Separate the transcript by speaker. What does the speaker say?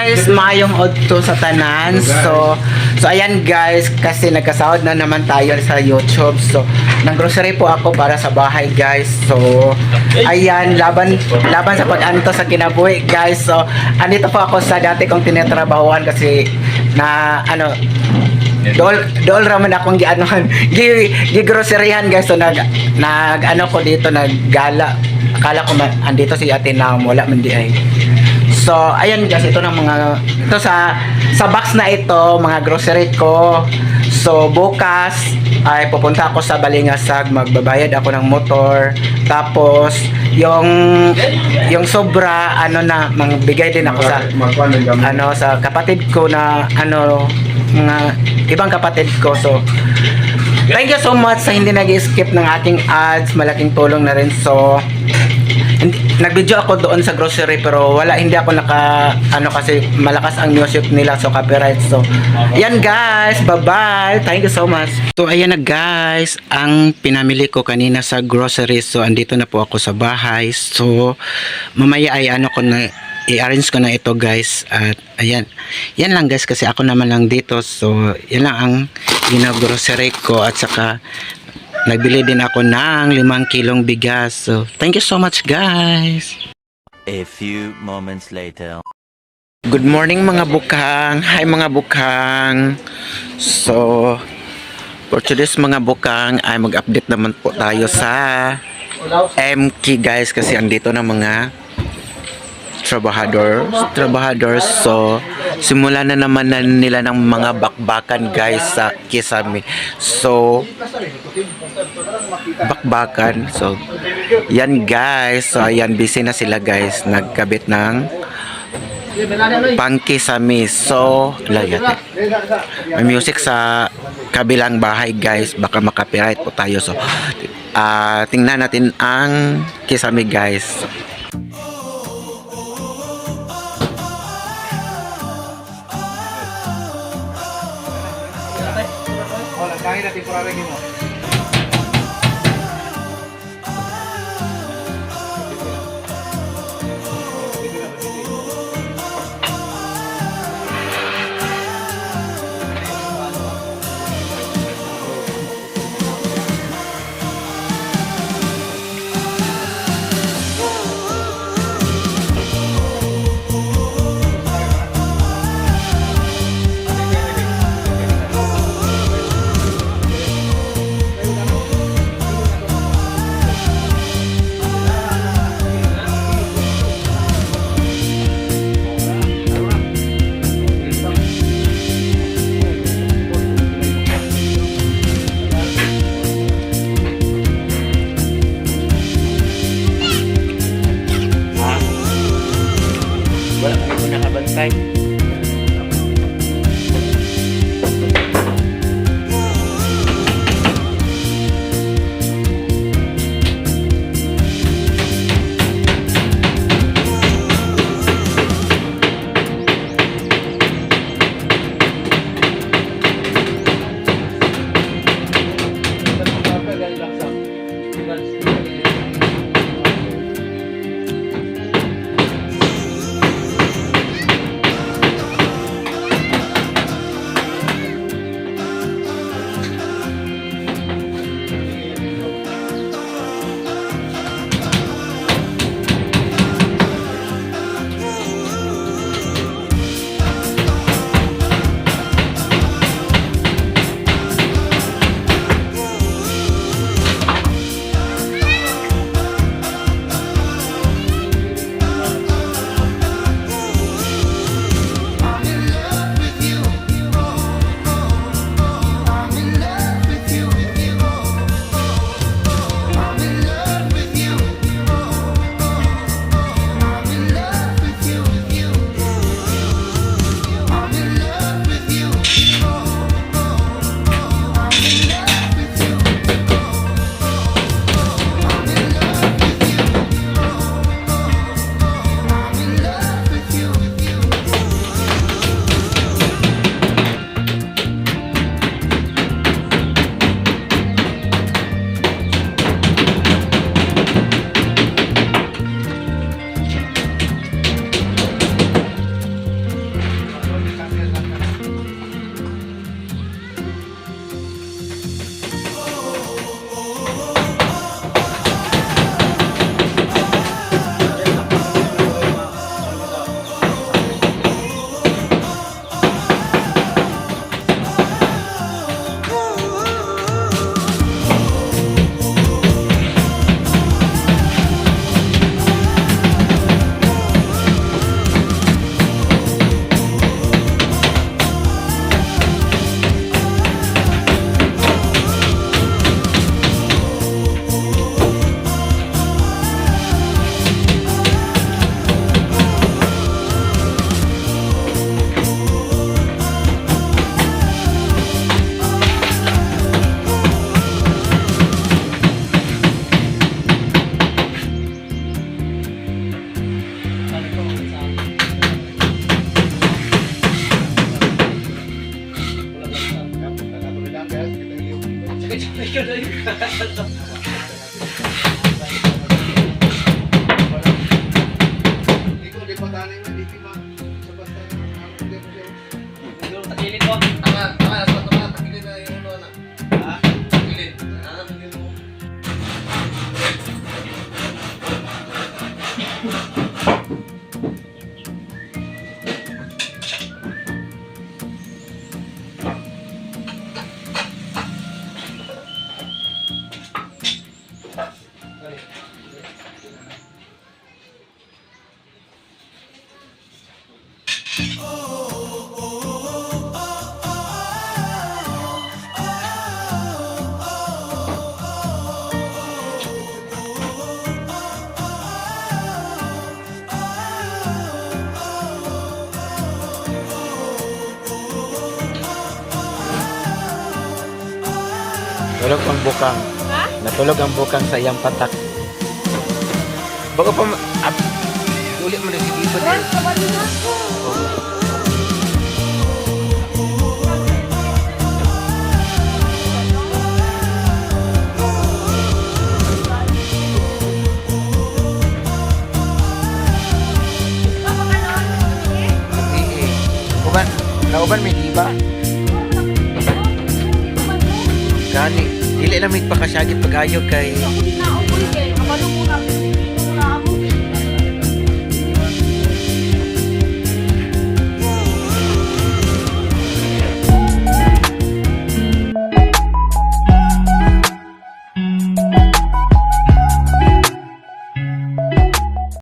Speaker 1: Guys, mayong odto sa tanan. So ayan guys, kasi nagkasahod na naman tayo sa YouTube. So nang-grocery po ako para sa bahay guys. So ayan, laban sa pag-anto sa kinabuhi guys. So andito po ako sa dati kong tinatrabahuan kasi na Dol raman akong gianohan, gi-groceryhan guys. So nag ano ko dito, naggala. Akala ko andito si Ate na wala man di ay. So ayan guys, ito sa box na ito, mga grocery ko. So bukas ay pupunta ako sa Balingasag, magbabayad ako ng motor. Tapos yung sobra magbigay din ako sa sa kapatid ko na mga ibang kapatid ko. So thank you so much sa hindi nag-skip ng aking ads, malaking tulong na rin. So nag-video ako doon sa grocery pero hindi ako kasi malakas ang music nila, so copyright. So ayan guys, bye bye, thank you so much. So ayan na guys, ang pinamili ko kanina sa grocery. So andito na po ako sa bahay. So mamaya ay i-arrange ko na ito guys. At ayan, yan lang guys, kasi ako naman lang dito. So yan lang ang grocery ko. At saka nagbili din ako ng 5 kilong bigas. So thank you so much guys.
Speaker 2: A few moments later.
Speaker 1: Good morning mga bukang. Hi mga bukang. So for today's mga bukang ay mag-update naman po tayo sa MK guys, kasi andito na mga trabahadors. So simulan na naman nila ng mga bakbakan guys sa Kisame. So bakbakan. So yan guys. So ayan, busy na sila guys, nagkabit ng pang-Kisame. So may music sa kabilang bahay guys, baka makapiright po tayo. So tingnan natin ang Kisame guys.
Speaker 3: Kahit na temporary mo. Ikaw, di pa tanin na, di ba? Sabas tayo. Tagilid na yung ulo na. Ha? Tagilid. Tagilid mo.
Speaker 1: Tulog ang bukang. Natulog ang bukang sa iyang patak. Bago pa ulit mo na si Gipo din. Kauban may diba? Gani, dili lamig pa kasyagit pag-ayo kay